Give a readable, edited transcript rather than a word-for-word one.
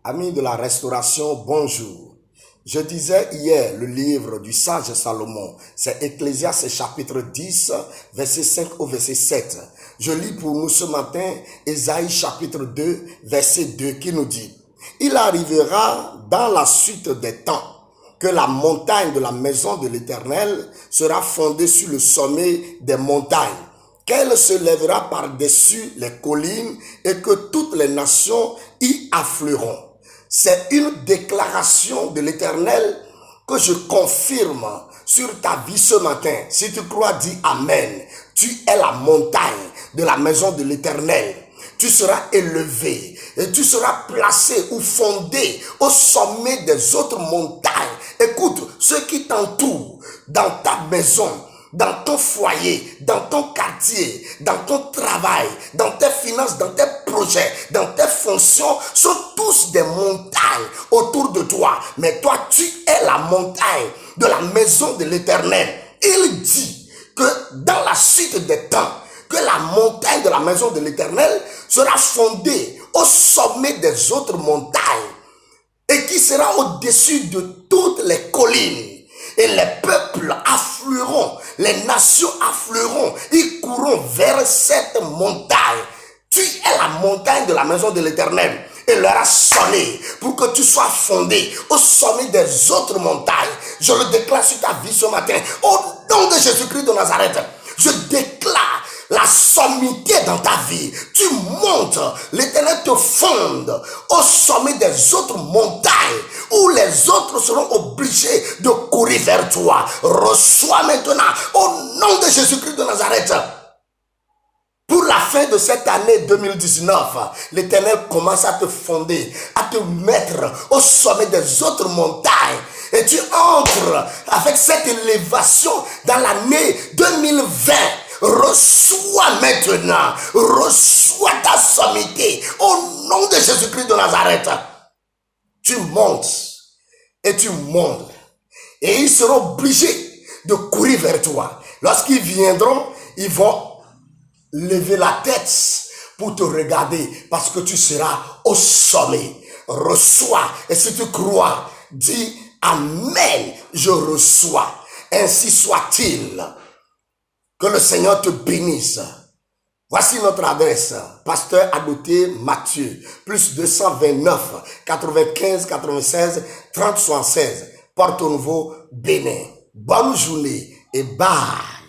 Amis de la restauration, bonjour. Je disais hier le livre du sage Salomon, c'est Ecclésiaste chapitre 10, verset 5 au verset 7. Je lis pour nous ce matin Ésaïe chapitre 2, verset 2 qui nous dit: Il arrivera dans la suite des temps que la montagne de la maison de l'Éternel sera fondée sur le sommet des montagnes, qu'elle se lèvera par-dessus les collines et que toutes les nations y afflueront. C'est une déclaration de l'Éternel que je confirme sur ta vie ce matin. Si tu crois, dis Amen. Tu es la montagne de la maison de l'Éternel. Tu seras élevé et tu seras placé ou fondé au sommet des autres montagnes. Écoute, ceux qui t'entourent dans ta maison, dans ton foyer, dans ton quartier, dans ton travail, dans tes finances, dans tes projets, dans tes fonctions, sont tous des montagnes autour de toi. Mais toi, tu es la montagne de la maison de l'Éternel. Il dit que dans la suite des temps, que la montagne de la maison de l'Éternel sera fondée au sommet des autres montagnes et qui sera au-dessus de toutes les collines. Et les peuples afflueront, les nations afflueront, ils courront vers cette montagne. Tu es la montagne de la maison de l'Éternel. Et leur a sonné pour que tu sois fondé au sommet des autres montagnes. Je le déclare sur ta vie ce matin. Au nom de Jésus-Christ de Nazareth, je déclare la sommité dans ta vie. Tu montes, l'Éternel te fonde au sommet des autres montagnes où les autres seront obligés de courir vers toi. Reçois maintenant au nom de Jésus-Christ de Nazareth. Pour la fin de cette année 2019, l'Éternel commence à te fonder, à te mettre au sommet des autres montagnes. Et tu entres avec cette élévation dans l'année 2020. Reçois maintenant, reçois ta sommité au nom de Jésus-Christ de Nazareth. Tu montes et tu montes et ils seront obligés de courir vers toi. Lorsqu'ils viendront, ils vont lever la tête pour te regarder parce que tu seras au sommet. Reçois, et si tu crois, dis Amen, je reçois. Ainsi soit-il. Que le Seigneur te bénisse. Voici notre adresse. Pasteur Adoté Mathieu, plus 229 95 96 30 76. Porto Nouveau, Bénin. Bonne journée et bye.